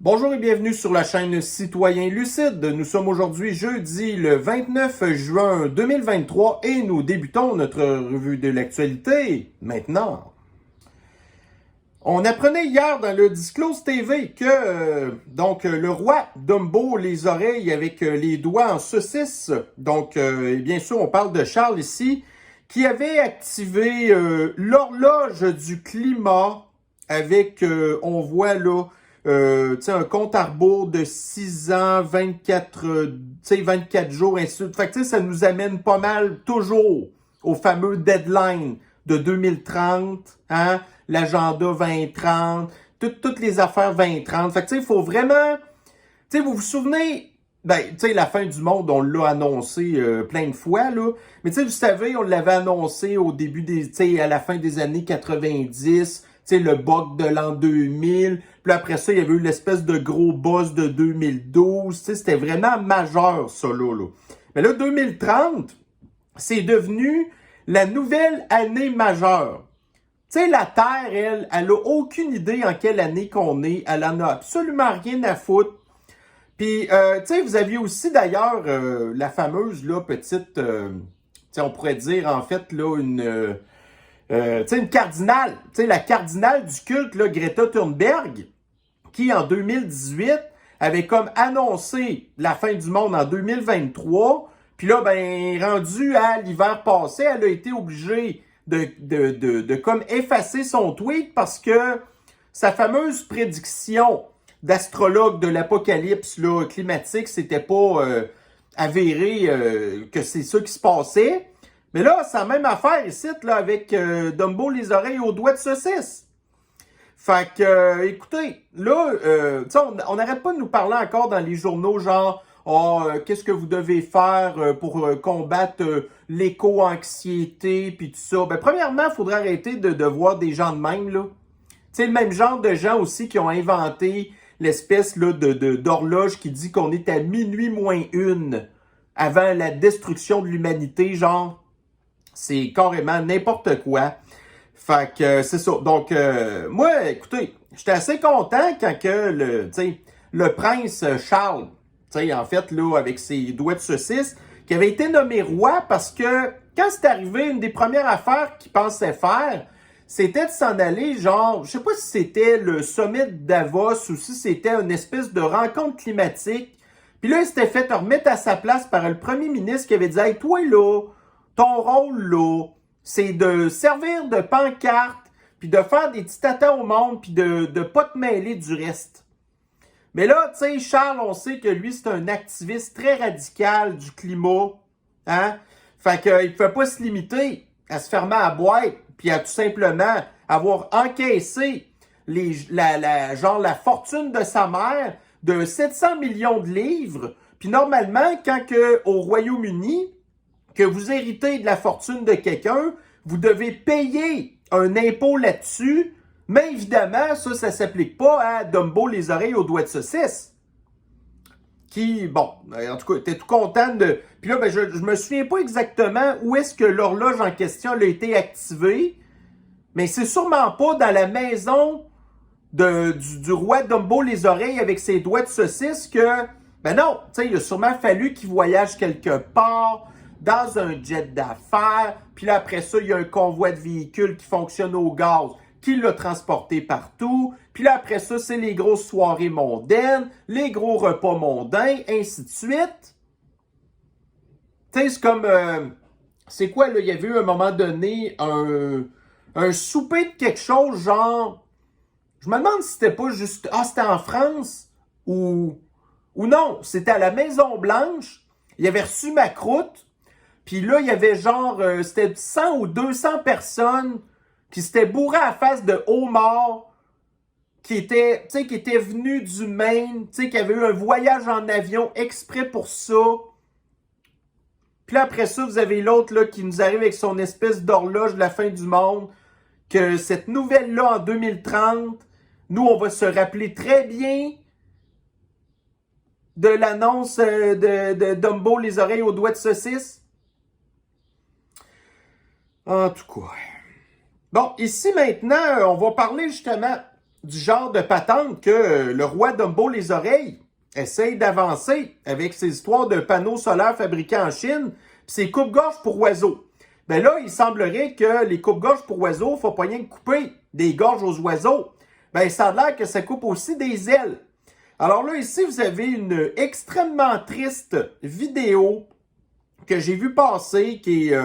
Bonjour et bienvenue sur la chaîne Citoyen Lucide. Nous sommes aujourd'hui jeudi le 29 juin 2023 et nous débutons notre revue de l'actualité maintenant. On apprenait hier dans le Disclose TV que le roi Dumbo les oreilles avec les doigts en saucisse, bien sûr on parle de Charles ici, qui avait activé l'horloge du climat avec, on voit là, un compte à rebours de 6 ans, 24 jours, ainsi de suite. Fait que ça nous amène pas mal toujours au fameux deadline de 2030, hein, l'agenda 2030, toutes les affaires 2030. Fait que il faut vraiment, vous vous souvenez, la fin du monde, on l'a annoncé plein de fois, là. Mais vous savez, on l'avait annoncé au début à la fin des années 90, le bug de l'an 2000. Puis après ça, il y avait eu l'espèce de gros buzz de 2012. C'était vraiment majeur, ça, là. Mais là, 2030, c'est devenu la nouvelle année majeure. La Terre, elle a aucune idée en quelle année qu'on est. Elle en a absolument rien à foutre. Puis, vous aviez aussi d'ailleurs la fameuse là, petite, on pourrait dire en fait là une cardinale, la cardinale du culte, là, Greta Thunberg, qui en 2018 avait comme annoncé la fin du monde en 2023. Puis là, rendu à l'hiver passé, elle a été obligée de comme effacer son tweet parce que sa fameuse prédiction d'astrologue de l'apocalypse là, climatique, c'était pas avéré que c'est ça qui se passait. Mais là, c'est la même affaire ici, là, avec Dumbo les oreilles aux doigts de saucisse. Fait que, écoutez, là, on n'arrête pas de nous parler encore dans les journaux, genre, qu'est-ce que vous devez faire pour combattre l'éco-anxiété, puis tout ça. Premièrement, il faudrait arrêter de voir des gens de même, là. Le même genre de gens aussi qui ont inventé l'espèce là d'horloge qui dit qu'on est à minuit moins une avant la destruction de l'humanité, genre. C'est carrément n'importe quoi. Fait que c'est ça. Donc, moi, écoutez, j'étais assez content quand que le prince Charles, en fait, là, avec ses doigts de saucisse, qui avait été nommé roi parce que quand c'est arrivé, une des premières affaires qu'il pensait faire, c'était de s'en aller, genre, je sais pas si c'était le sommet de Davos ou si c'était une espèce de rencontre climatique. Puis là, il s'était fait remettre à sa place par le premier ministre qui avait dit « Hey, toi là, ton rôle, là, c'est de servir de pancarte, puis de faire des petits tatas au monde, puis de pas te mêler du reste. » Mais là, tu sais, Charles, on sait que lui, c'est un activiste très radical du climat, hein? Fait qu'il ne pouvait pas se limiter à se fermer à la boîte, puis à tout simplement avoir encaissé la fortune de sa mère de 700 millions de livres. Puis normalement, quand au Royaume-Uni, que vous héritez de la fortune de quelqu'un, vous devez payer un impôt là-dessus, mais évidemment, ça ne s'applique pas à Dumbo les oreilles aux doigts de saucisse. Qui, bon, en tout cas, était tout content de... Puis là, je me souviens pas exactement où est-ce que l'horloge en question a été activée, mais c'est sûrement pas dans la maison du roi Dumbo les oreilles avec ses doigts de saucisse que... non, tu sais, il a sûrement fallu qu'il voyage quelque part, dans un jet d'affaires, puis là, après ça, il y a un convoi de véhicules qui fonctionne au gaz, qui l'a transporté partout, puis là, après ça, c'est les grosses soirées mondaines, les gros repas mondains, ainsi de suite. Tu sais, c'est comme... c'est quoi, là, il y avait eu à un moment donné un souper de quelque chose, genre... Je me demande si c'était pas juste... Ah, c'était en France, ou non, c'était à la Maison-Blanche, il avait reçu ma croûte, puis là, il y avait genre, c'était 100 ou 200 personnes qui s'étaient bourrées à la face de homards, qui étaient venus du Maine, qui avaient eu un voyage en avion exprès pour ça. Puis là, après ça, vous avez l'autre là qui nous arrive avec son espèce d'horloge de la fin du monde, que cette nouvelle-là, en 2030, nous, on va se rappeler très bien de l'annonce de Dumbo les oreilles aux doigts de saucisse. En tout cas. Bon, ici maintenant, on va parler justement du genre de patente que le roi Dumbo les oreilles essaye d'avancer avec ses histoires de panneaux solaires fabriqués en Chine, puis ses coupe-gorges pour oiseaux. Ben là, il semblerait que les coupe-gorges pour oiseaux, faut pas rien couper des gorges aux oiseaux. Ben, ça a l'air que ça coupe aussi des ailes. Alors là, ici, vous avez une extrêmement triste vidéo que j'ai vue passer, qui est...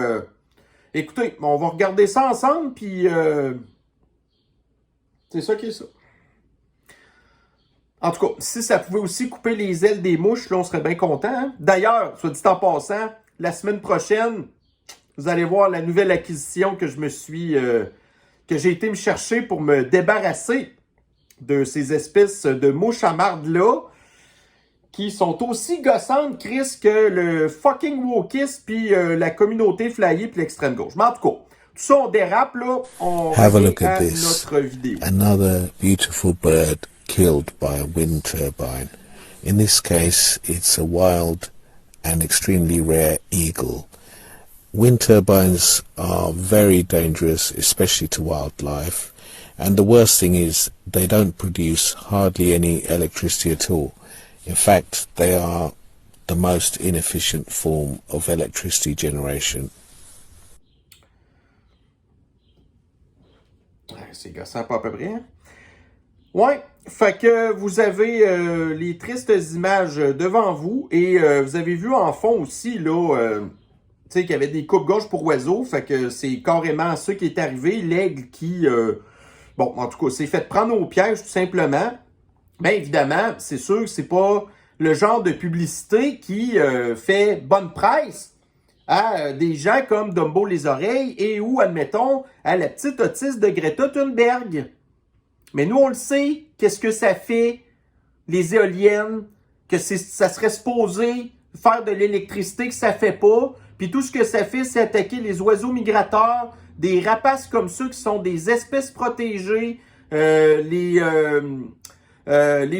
écoutez, on va regarder ça ensemble, puis... c'est ça qui est ça. En tout cas, si ça pouvait aussi couper les ailes des mouches, là, on serait bien content. Hein? D'ailleurs, soit dit en passant, la semaine prochaine, vous allez voir la nouvelle acquisition que que j'ai été me chercher pour me débarrasser de ces espèces de mouches à marde-là, qui sont aussi gossantes, Chris, que le fucking wokisme puis la communauté flyée puis l'extrême gauche. Mais en tout cas, tout ça, on dérape, là. On revient à notre vidéo. Another beautiful bird killed by a wind turbine. In this case, it's a wild and extremely rare eagle. Wind turbines are very dangerous, especially to wildlife. And the worst thing is they don't produce hardly any electricity at all. In fact, they are the most inefficient form of electricity generation. C'est gossant pas à peu près. Hein? Ouais, fait que vous avez les tristes images devant vous et vous avez vu en fond aussi, là, tu sais, qu'il y avait des coupes-gorges pour oiseaux. Fait que c'est carrément ça qui est arrivé. L'aigle qui... bon, en tout cas, s'est fait prendre au piège, tout simplement. Bien évidemment, c'est sûr que c'est pas le genre de publicité qui fait bonne presse à des gens comme Dumbo les oreilles et ou, admettons, à la petite autiste de Greta Thunberg. Mais nous, on le sait, qu'est-ce que ça fait, les éoliennes, que ça serait supposé faire de l'électricité, que ça fait pas. Puis tout ce que ça fait, c'est attaquer les oiseaux migrateurs, des rapaces comme ceux qui sont des espèces protégées, les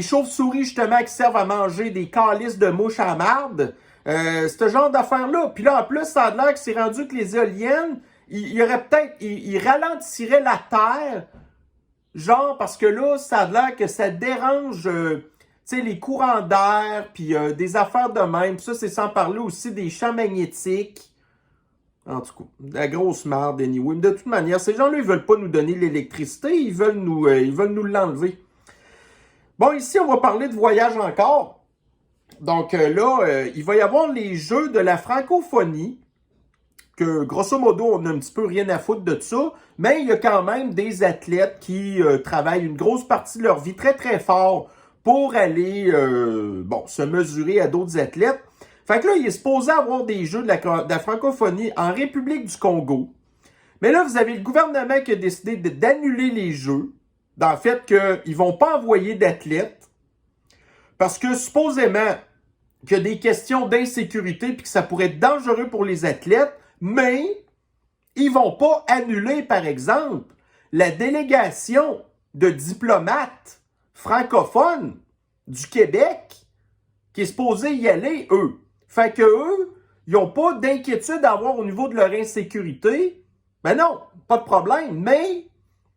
chauves-souris, justement, qui servent à manger des calices de mouches à marde. Ce genre d'affaires-là. Puis là, en plus, ça a l'air que c'est rendu que les éoliennes, il y aurait peut-être... Ils ralentiraient la Terre, genre, parce que là, ça a l'air que ça dérange... tu sais, les courants d'air, puis des affaires de même. Puis ça, c'est sans parler aussi des champs magnétiques. En tout cas, la grosse merde, anyway. De toute manière, ces gens-là, ils veulent pas nous donner l'électricité, ils veulent nous l'enlever. Bon, ici, on va parler de voyage encore. Donc là, il va y avoir les Jeux de la francophonie, que grosso modo, on n'a un petit peu rien à foutre de ça, mais il y a quand même des athlètes qui travaillent une grosse partie de leur vie très très fort pour aller se mesurer à d'autres athlètes. Fait que là, il est supposé avoir des Jeux de la francophonie en République du Congo. Mais là, vous avez le gouvernement qui a décidé d'annuler les Jeux, dans le fait qu'ils ne vont pas envoyer d'athlètes, parce que supposément qu'il y a des questions d'insécurité puis que ça pourrait être dangereux pour les athlètes, mais ils ne vont pas annuler, par exemple, la délégation de diplomates francophones du Québec qui est supposée y aller, eux. Fait que eux, ils n'ont pas d'inquiétude à avoir au niveau de leur insécurité. Ben non, pas de problème, mais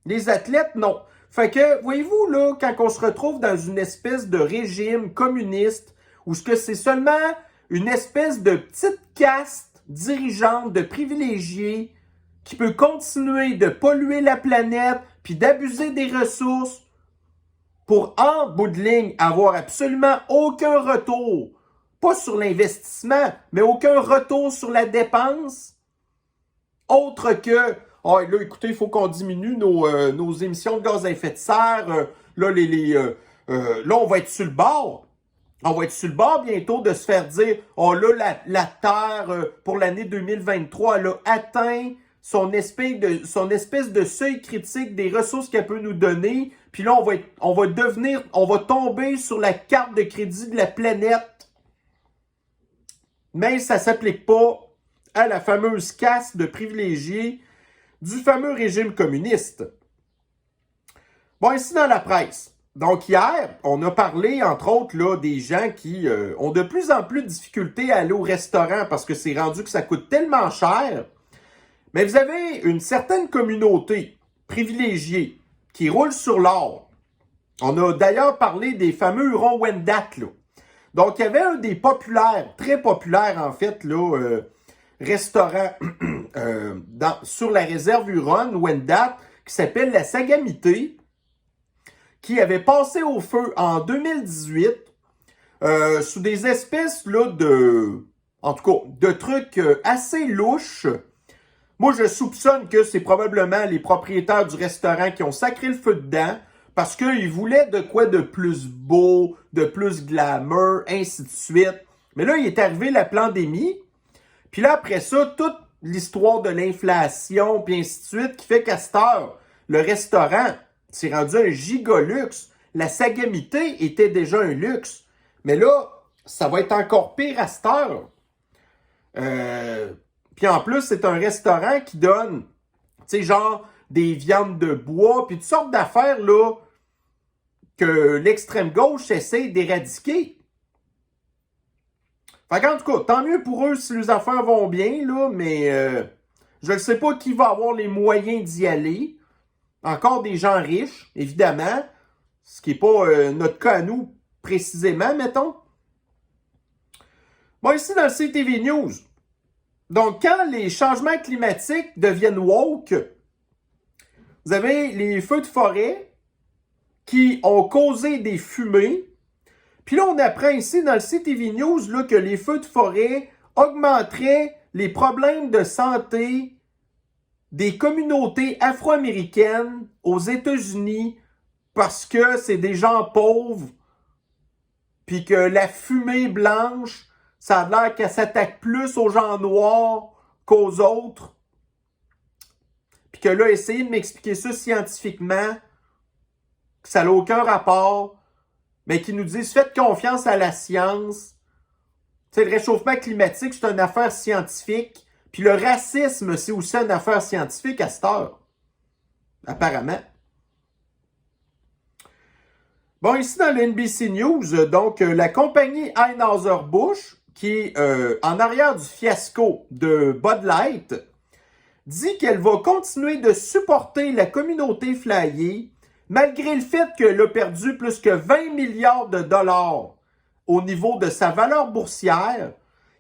les athlètes, non. Fait que, voyez-vous, là, quand on se retrouve dans une espèce de régime communiste, où ce que c'est seulement une espèce de petite caste dirigeante de privilégiés qui peut continuer de polluer la planète puis d'abuser des ressources pour, en bout de ligne, avoir absolument aucun retour, pas sur l'investissement, mais aucun retour sur la dépense, autre que ah, là, écoutez, il faut qu'on diminue nos émissions de gaz à effet de serre. Là, là, on va être sur le bord. On va être sur le bord bientôt de se faire dire oh là, la Terre, pour l'année 2023, elle a atteint son espèce de seuil critique des ressources qu'elle peut nous donner. Puis là, on va tomber sur la carte de crédit de la planète. Mais ça ne s'applique pas à la fameuse caste de privilégiés du fameux régime communiste. Bon, ici dans la presse. Donc hier, on a parlé, entre autres, là, des gens qui ont de plus en plus de difficultés à aller au restaurant parce que c'est rendu que ça coûte tellement cher. Mais vous avez une certaine communauté privilégiée qui roule sur l'or, On a d'ailleurs parlé des fameux hurons Wendat, là. Donc, il y avait un des populaires, très populaires en fait, là, restaurant sur la réserve Huron, Wendat, qui s'appelle la Sagamité, qui avait passé au feu en 2018 sous des espèces là, en tout cas, de trucs assez louches. Moi, je soupçonne que c'est probablement les propriétaires du restaurant qui ont sacré le feu dedans parce qu'ils voulaient de quoi de plus beau, de plus glamour, ainsi de suite. Mais là, il est arrivé la pandémie. Puis là, après ça, toute l'histoire de l'inflation, puis ainsi de suite, qui fait qu'à cette heure, le restaurant s'est rendu un gigoluxe. La Sagamité était déjà un luxe. Mais là, ça va être encore pire à cette heure. Puis en plus, c'est un restaurant qui donne, tu sais, genre des viandes de bois, puis toutes sortes d'affaires, là, que l'extrême gauche essaie d'éradiquer. Fait qu'en tout cas, tant mieux pour eux si les affaires vont bien, là, mais je ne sais pas qui va avoir les moyens d'y aller. Encore des gens riches, évidemment, ce qui n'est pas notre cas à nous précisément, mettons. Bon, ici dans le CTV News, donc quand les changements climatiques deviennent woke, vous avez les feux de forêt qui ont causé des fumées. Puis là, on apprend ici dans le CTV News là, que les feux de forêt augmenteraient les problèmes de santé des communautés afro-américaines aux États-Unis parce que c'est des gens pauvres, puis que la fumée blanche, ça a l'air qu'elle s'attaque plus aux gens noirs qu'aux autres. Puis que là, essayer de m'expliquer ça scientifiquement, que ça n'a aucun rapport, mais qui nous disent faites confiance à la science. Tu sais, le réchauffement climatique, c'est une affaire scientifique. Puis le racisme, c'est aussi une affaire scientifique à cette heure. Apparemment. Bon, ici dans le NBC News, donc la compagnie Anheuser-Busch, qui est en arrière du fiasco de Bud Light, dit qu'elle va continuer de supporter la communauté flyée malgré le fait qu'elle a perdu plus que 20 milliards de dollars au niveau de sa valeur boursière,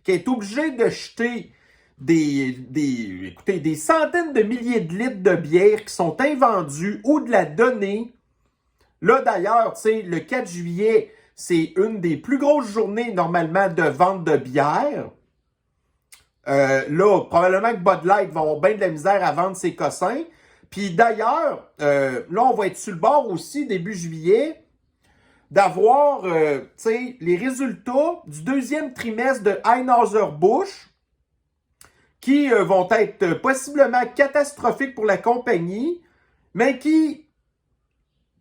qu'elle est obligée de jeter des centaines de milliers de litres de bière qui sont invendus ou de la donner. Là, d'ailleurs, tu sais, le 4 juillet, c'est une des plus grosses journées, normalement, de vente de bière. Là, probablement que Bud Light va avoir bien de la misère à vendre ses cossins. Puis d'ailleurs, là, on va être sur le bord aussi, début juillet, d'avoir, tu sais, les résultats du deuxième trimestre de Anheuser-Busch qui vont être possiblement catastrophiques pour la compagnie, mais qui,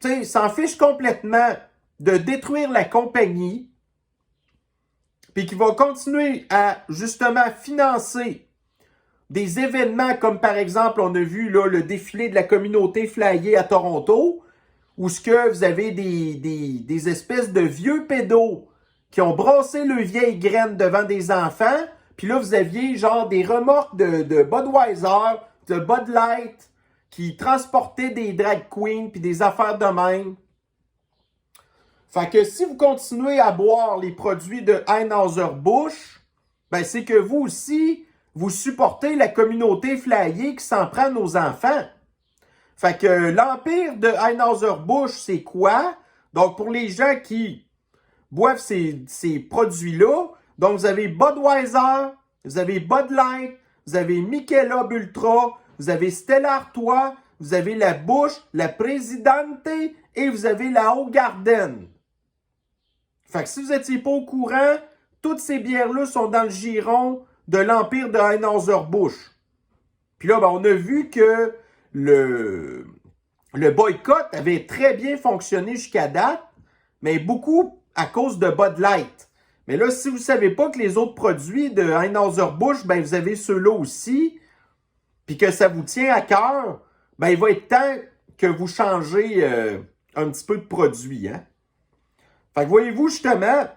tu sais, s'en fichent complètement de détruire la compagnie, puis qui va continuer à, justement, financer des événements comme, par exemple, on a vu là, le défilé de la communauté flyée à Toronto, où ce que vous avez des espèces de vieux pédos qui ont brassé le vieille graine devant des enfants, puis là, vous aviez genre des remorques de Budweiser, de Bud Light, qui transportaient des drag queens puis des affaires de même. Fait que si vous continuez à boire les produits de Anheuser-Busch, ben c'est que vous aussi, vous supportez la communauté flyée qui s'en prend aux enfants. Fait que l'empire de Anheuser-Busch, c'est quoi? Donc, pour les gens qui boivent ces produits-là, donc vous avez Budweiser, vous avez Bud Light, vous avez Michelob Ultra, vous avez Stella Artois, vous avez la Busch, la Presidente et vous avez la Hoegaarden. Fait que si vous n'étiez pas au courant, toutes ces bières-là sont dans le giron de l'empire de Anheuser-Busch. Puis là, ben, on a vu que le boycott avait très bien fonctionné jusqu'à date, mais beaucoup à cause de Bud Light. Mais là, si vous ne savez pas que les autres produits de Anheuser-Busch, ben, vous avez ceux-là aussi, puis que ça vous tient à cœur, ben, il va être temps que vous changez un petit peu de produit. Hein? Fait que voyez-vous justement,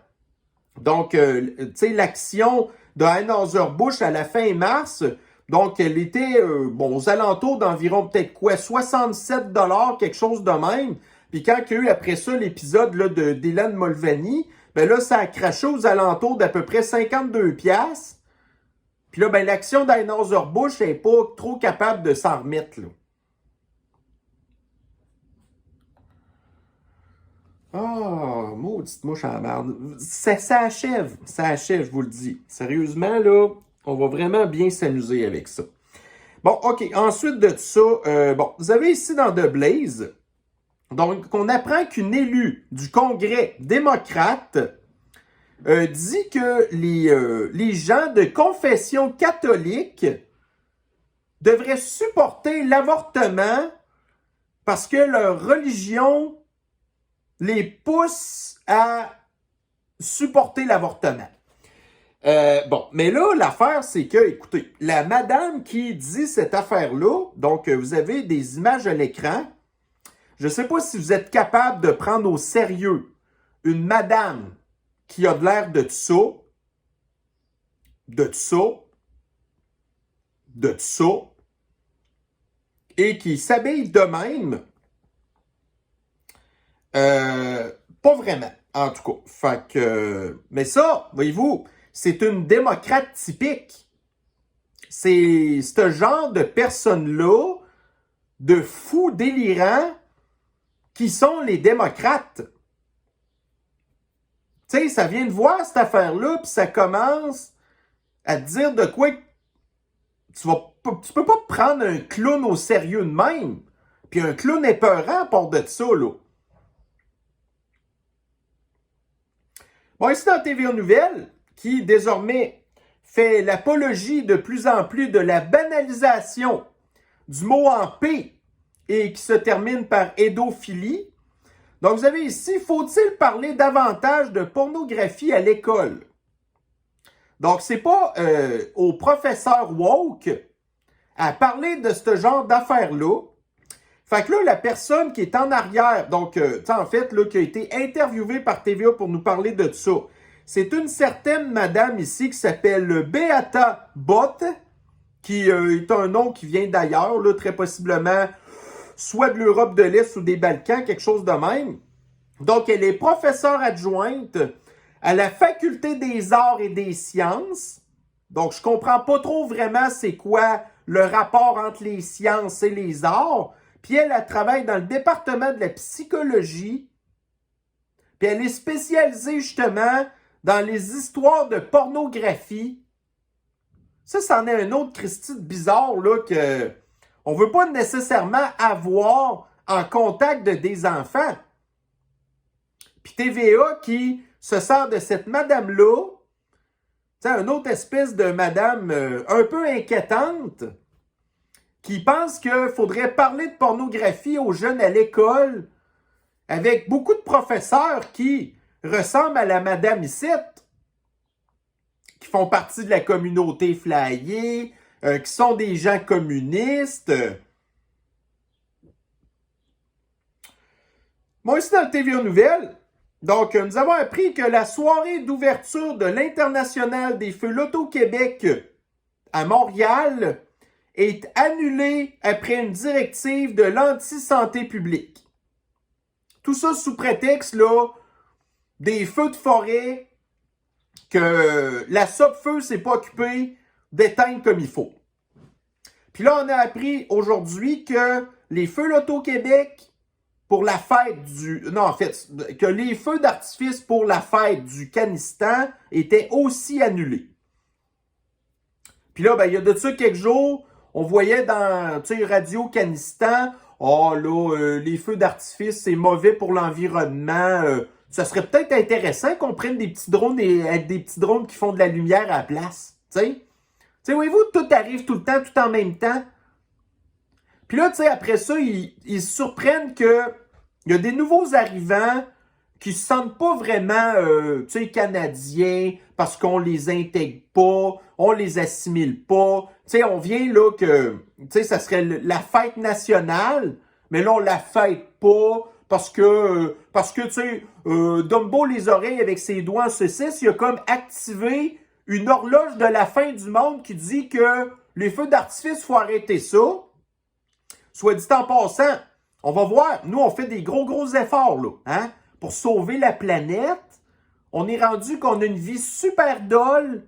donc, tu sais, l'action de Anheuser-Busch à la fin mars, donc elle était, bon, aux alentours d'environ peut-être quoi, 67 $, quelque chose de même. Puis quand il y a eu après ça l'épisode là, d'Hélène Mulvaney, ben là, ça a craché aux alentours d'à peu près 52 piastres. Puis là, ben l'action d'Anheuser-Busch n'est pas trop capable de s'en remettre, là. Ah, maudite mouche en merde. Ça achève, je vous le dis. Sérieusement, là, on va vraiment bien s'amuser avec ça. Bon, OK, ensuite de ça, bon, vous avez ici dans The Blaze, donc, on apprend qu'une élue du Congrès démocrate dit que les gens de confession catholique devraient supporter l'avortement parce que leur religion les pousse à supporter l'avortement. Bon, mais là, l'affaire, c'est que, écoutez, la madame qui dit cette affaire-là, donc vous avez des images à l'écran, je ne sais pas si vous êtes capable de prendre au sérieux une madame qui a de l'air de ça, et qui s'habille de même. Pas vraiment, en tout cas. Fait que, mais ça, voyez-vous, c'est une démocrate typique. C'est ce genre de personnes-là, de fous délirants, qui sont les démocrates. Tu sais, ça vient de voir cette affaire-là, puis ça commence à te dire de quoi tu peux pas prendre un clown au sérieux de même. Puis un clown épeurant à part de ça, là. Bon, ici dans TVA Nouvelles, qui désormais fait l'apologie de plus en plus de la banalisation du mot en P et qui se termine par édophilie. Donc, vous avez ici, faut-il parler davantage de pornographie à l'école? Donc, c'est pas au professeur woke à parler de ce genre d'affaires-là. Fait que là, la personne qui est en arrière, donc, en fait, là, qui a été interviewée par TVA pour nous parler de ça, c'est une certaine madame ici qui s'appelle Beata Bott, qui est un nom qui vient d'ailleurs, là, très possiblement, soit de l'Europe de l'Est ou des Balkans, quelque chose de même. Donc, elle est professeure adjointe à la Faculté des arts et des sciences. Donc, je comprends pas trop vraiment c'est quoi le rapport entre les sciences et les arts. Puis elle travaille dans le département de la psychologie. Puis elle est spécialisée justement dans les histoires de pornographie. Ça, c'en est un autre Christy de bizarre là que on veut pas nécessairement avoir en contact de des enfants. Puis TVA qui se sert de cette madame-là, une autre espèce de madame un peu inquiétante, qui pense qu'il faudrait parler de pornographie aux jeunes à l'école, avec beaucoup de professeurs qui ressemblent à la madame Issette, qui font partie de la communauté flyée, qui sont des gens communistes. Moi, ici dans le TVA Nouvelles, donc, nous avons appris que la soirée d'ouverture de l'International des Feux Loto-Québec à Montréal est annulée après une directive de l'anti-santé publique. Tout ça sous prétexte, là, des feux de forêt que la SOPFEU s'est pas occupée d'éteindre comme il faut. Puis là, on a appris aujourd'hui que les Feux Loto-Québec pour la fête du... Non, en fait, que les feux d'artifice pour la fête du Canistan étaient aussi annulés. Puis là, ben, il y a de ça quelques jours, on voyait dans, Radio Canistan, les feux d'artifice, c'est mauvais pour l'environnement. Ça serait peut-être intéressant qu'on prenne des petits drones avec des petits drones qui font de la lumière à la place. Tu sais, voyez-vous, tout arrive tout le temps, tout en même temps. Puis là, après ça, ils se surprennent que il y a des nouveaux arrivants qui se sentent pas vraiment, canadiens parce qu'on les intègre pas, on les assimile pas. On vient là que, ça serait la fête nationale, mais là, on la fête pas parce que Dumbo les oreilles avec ses doigts en saucisse, il a comme activé une horloge de la fin du monde qui dit que les feux d'artifice, faut arrêter ça. Soit dit en passant, On va voir. Nous, on fait des gros efforts là, hein, pour sauver la planète. On est rendu qu'on a une vie super dolle.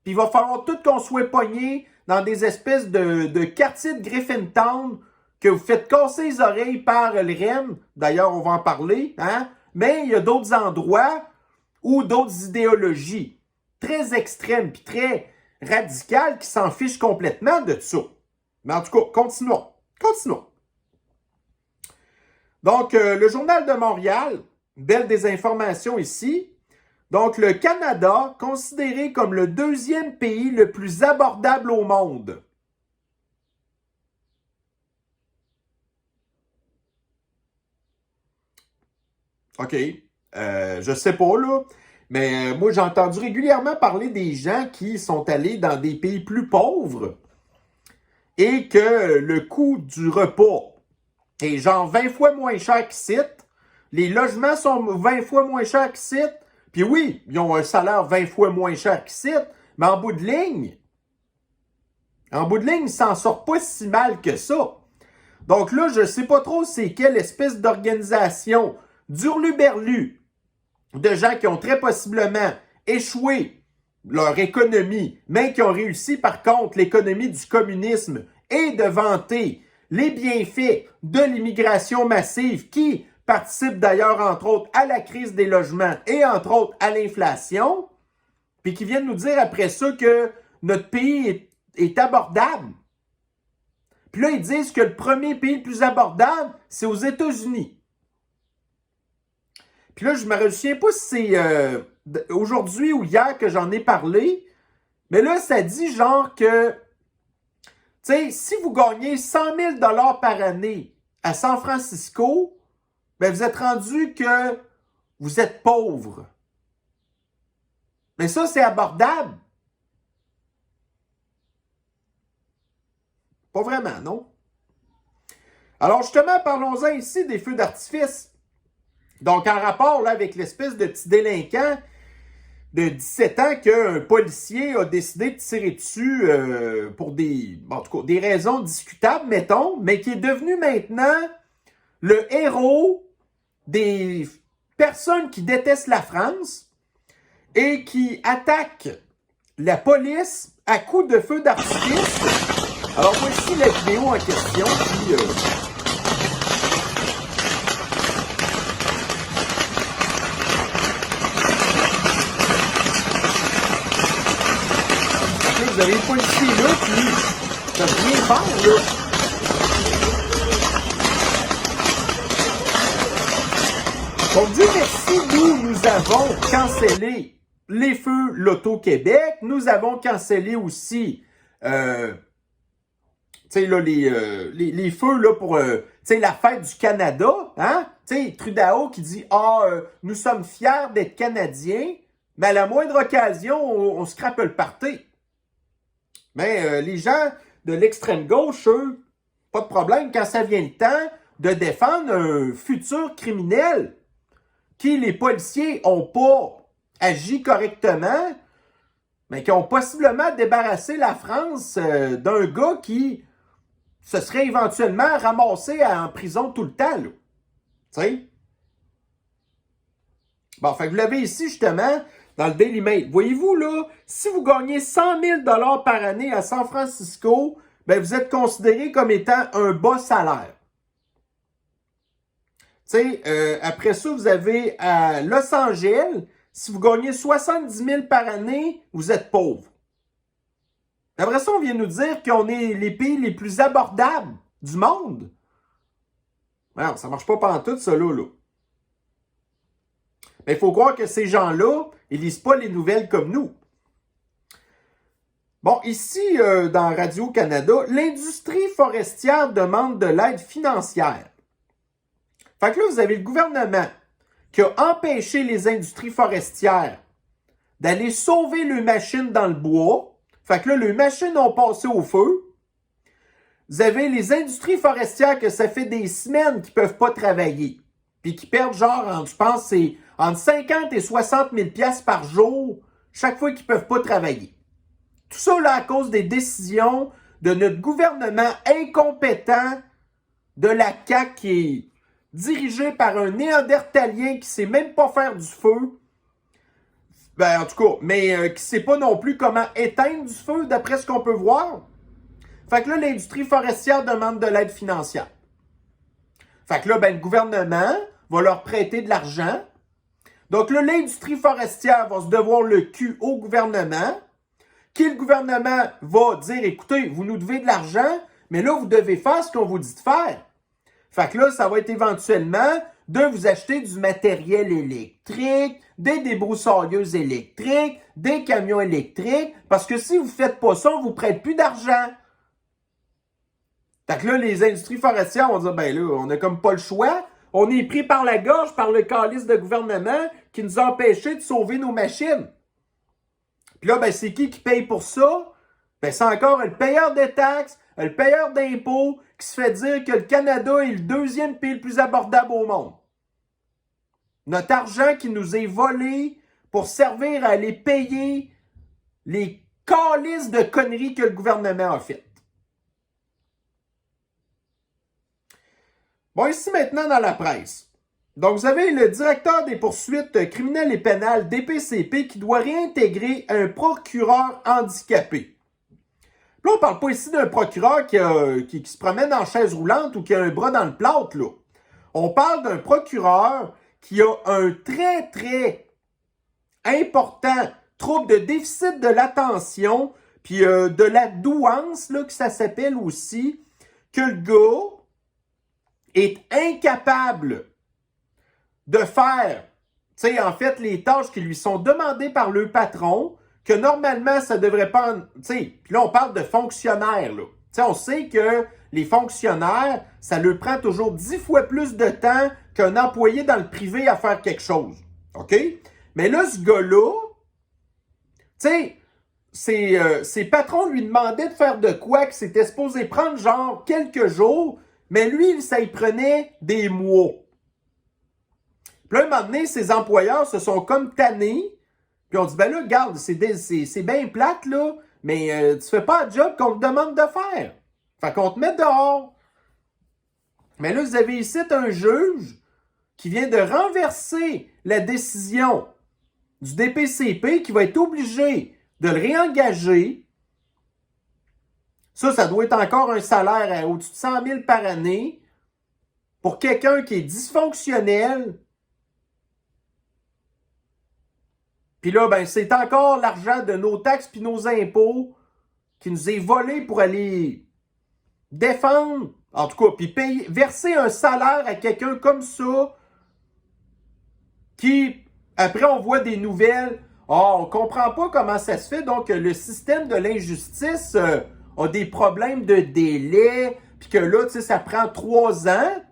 Puis il va falloir tout qu'on soit pogné dans des espèces de quartiers de Griffintown que vous faites casser les oreilles par le REM. D'ailleurs, on va en parler. Hein? Mais il y a d'autres endroits ou d'autres idéologies très extrêmes puis très radicales qui s'en fichent complètement de ça. Mais en tout cas, continuons. Donc, le Journal de Montréal, belle désinformation ici. Donc, le Canada, considéré comme le 2e pays le plus abordable au monde. OK. Je sais pas, là. Mais moi, j'ai entendu régulièrement parler des gens qui sont allés dans des pays plus pauvres et que le coût du repas est genre 20 fois moins cher qu'ici. Les logements sont 20 fois moins chers qu'ici. Puis oui, ils ont un salaire 20 fois moins cher qu'ici, mais en bout de ligne, ils ne s'en sortent pas si mal que ça. Donc là, je ne sais pas trop c'est quelle espèce d'organisation d'hurluberlu de gens qui ont très possiblement échoué leur économie, mais qui ont réussi par contre l'économie du communisme et de vanter les bienfaits de l'immigration massive qui participe d'ailleurs, entre autres, à la crise des logements et, entre autres, à l'inflation, puis qui viennent nous dire après ça que notre pays est abordable. Puis là, ils disent que le premier pays le plus abordable, c'est aux États-Unis. Puis là, je me souviens pas si c'est aujourd'hui ou hier que j'en ai parlé, mais là, ça dit genre que, tu sais, si vous gagnez 100 000 $ par année à San Francisco, ben vous êtes rendu que vous êtes pauvre. Mais ça, c'est abordable. Pas vraiment, non? Alors justement, parlons-en ici des feux d'artifice. Donc, en rapport là, avec l'espèce de petit délinquant de 17 ans qu'un policier a décidé de tirer dessus pour en tout cas, des raisons discutables, mettons, mais qui est devenu maintenant le héros des personnes qui détestent la France et qui attaquent la police à coups de feu d'artifice. Alors voici la vidéo en question qui... Vous avez les policiers là qui peuvent rien faire là. Donc, Dieu merci, nous avons cancellé les feux Loto-Québec. Nous avons cancellé aussi, tu sais, là, les feux, là, pour, tu sais, la fête du Canada, hein? Tu sais, Trudeau qui dit, nous sommes fiers d'être Canadiens, mais à la moindre occasion, on scrape le party. Mais les gens de l'extrême gauche, eux, pas de problème quand ça vient le temps de défendre un futur criminel qui les policiers n'ont pas agi correctement, mais qui ont possiblement débarrassé la France d'un gars qui se serait éventuellement ramassé en prison tout le temps. Tu sais? Bon, fait que vous l'avez ici justement dans le Daily Mail. Voyez-vous là, si vous gagnez 100 000 $ par année à San Francisco, ben vous êtes considéré comme étant un bas salaire. Tu sais, après ça, vous avez à Los Angeles, si vous gagnez 70 000 par année, vous êtes pauvre. Après ça, on vient nous dire qu'on est les pays les plus abordables du monde. Non, ça marche pas pantoute, ça, là. Mais il faut croire que ces gens-là, ils lisent pas les nouvelles comme nous. Bon, ici, dans Radio-Canada, l'industrie forestière demande de l'aide financière. Fait que là, vous avez le gouvernement qui a empêché les industries forestières d'aller sauver leurs machines dans le bois. Fait que là, leurs machines ont passé au feu. Vous avez les industries forestières que ça fait des semaines qu'ils ne peuvent pas travailler. Puis qui perdent genre, je pense, c'est entre 50 et 60 000 $ par jour chaque fois qu'ils ne peuvent pas travailler. Tout ça là à cause des décisions de notre gouvernement incompétent de la CAQ qui est dirigé par un néandertalien qui sait même pas faire du feu. Ben, en tout cas, mais qui sait pas non plus comment éteindre du feu, d'après ce qu'on peut voir. Fait que là, l'industrie forestière demande de l'aide financière. Fait que là, ben, le gouvernement va leur prêter de l'argent. Donc là, l'industrie forestière va se devoir le cul au gouvernement, qui le gouvernement va dire, écoutez, vous nous devez de l'argent, mais là, vous devez faire ce qu'on vous dit de faire. Fait que là, ça va être éventuellement de vous acheter du matériel électrique, des débroussailleuses électriques, des camions électriques, parce que si vous ne faites pas ça, on ne vous prête plus d'argent. Fait que là, les industries forestières vont dire, ben là, on n'a comme pas le choix. On est pris par la gorge par le calice de gouvernement qui nous a empêchés de sauver nos machines. Puis là, ben c'est qui paye pour ça? Ben c'est encore le payeur de taxes, le payeur d'impôts qui se fait dire que le Canada est le deuxième pays le plus abordable au monde. Notre argent qui nous est volé pour servir à aller payer les calices de conneries que le gouvernement a faites. Bon, ici maintenant dans la presse. Donc, vous avez le directeur des poursuites criminelles et pénales, DPCP, qui doit réintégrer un procureur handicapé. Là, on ne parle pas ici d'un procureur qui se promène en chaise roulante ou qui a un bras dans le plâtre, là. On parle d'un procureur qui a un très, très important trouble de déficit de l'attention, puis de la douance, là, que ça s'appelle aussi, que le gars est incapable de faire, tu sais, en fait, les tâches qui lui sont demandées par le patron, que normalement, ça devrait pas, tu sais, puis là, on parle de fonctionnaires, là. Tu sais, on sait que les fonctionnaires, ça leur prend toujours 10 fois plus de temps qu'un employé dans le privé à faire quelque chose. OK? Mais là, ce gars-là, tu sais, ses patrons lui demandaient de faire de quoi, que c'était supposé prendre genre quelques jours, mais lui, ça y prenait des mois. Puis là, un moment donné, ses employeurs se sont comme tannés, puis on dit, ben là, regarde, c'est bien plate, là, mais tu fais pas le job qu'on te demande de faire. Fait qu'on te met dehors. Mais là, vous avez ici un juge qui vient de renverser la décision du DPCP qui va être obligé de le réengager. Ça doit être encore un salaire à au-dessus de 100 000 par année pour quelqu'un qui est dysfonctionnel. Puis là, ben, c'est encore l'argent de nos taxes puis nos impôts qui nous est volé pour aller défendre, en tout cas, puis verser un salaire à quelqu'un comme ça qui, après, on voit des nouvelles. On comprend pas comment ça se fait. Donc, le système de l'injustice a des problèmes de délai, puis que là, tu sais, ça prend 3 ans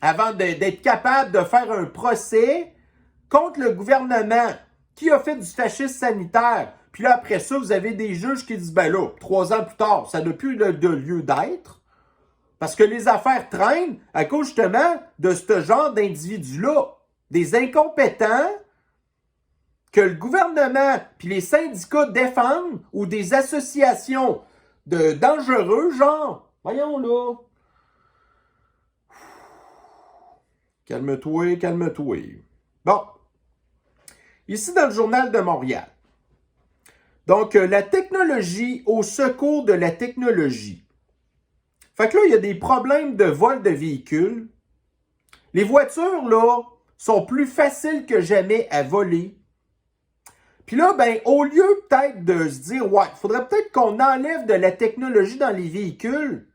avant d'être capable de faire un procès contre le gouvernement qui a fait du fascisme sanitaire. Puis là, après ça, vous avez des juges qui disent, ben là, 3 ans plus tard, ça n'a plus de lieu d'être. Parce que les affaires traînent à cause justement de ce genre d'individus-là. Des incompétents que le gouvernement puis les syndicats défendent ou des associations de dangereux, genre, voyons là. Calme-toi, calme-toi. Bon. Ici dans le Journal de Montréal. Donc, la technologie au secours de la technologie. Fait que là, il y a des problèmes de vol de véhicules. Les voitures, là, sont plus faciles que jamais à voler. Puis là, ben, au lieu peut-être de se dire, ouais, il faudrait peut-être qu'on enlève de la technologie dans les véhicules,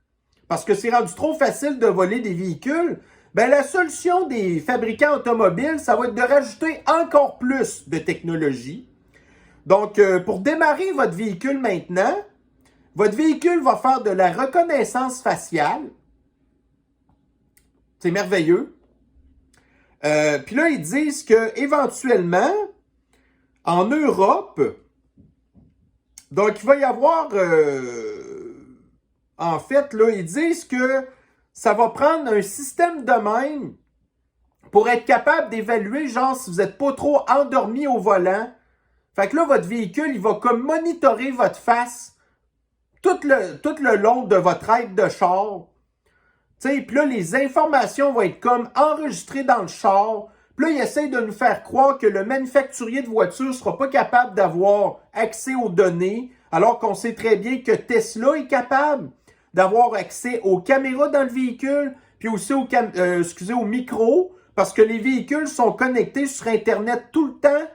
parce que c'est rendu trop facile de voler des véhicules, ben, la solution des fabricants automobiles, ça va être de rajouter encore plus de technologie. Donc, pour démarrer votre véhicule maintenant, votre véhicule va faire de la reconnaissance faciale. C'est merveilleux. Puis là, ils disent que éventuellement, en Europe, donc il va y avoir, en fait, là, ils disent que ça va prendre un système de même pour être capable d'évaluer, genre, si vous n'êtes pas trop endormi au volant. Fait que là, votre véhicule, il va comme monitorer votre face tout le long de votre aide de char. Tu sais, puis là, les informations vont être comme enregistrées dans le char. Puis là, ils essayent de nous faire croire que le manufacturier de voiture ne sera pas capable d'avoir accès aux données, alors qu'on sait très bien que Tesla est capable d'avoir accès aux caméras dans le véhicule, puis aussi au micro, parce que les véhicules sont connectés sur Internet tout le temps.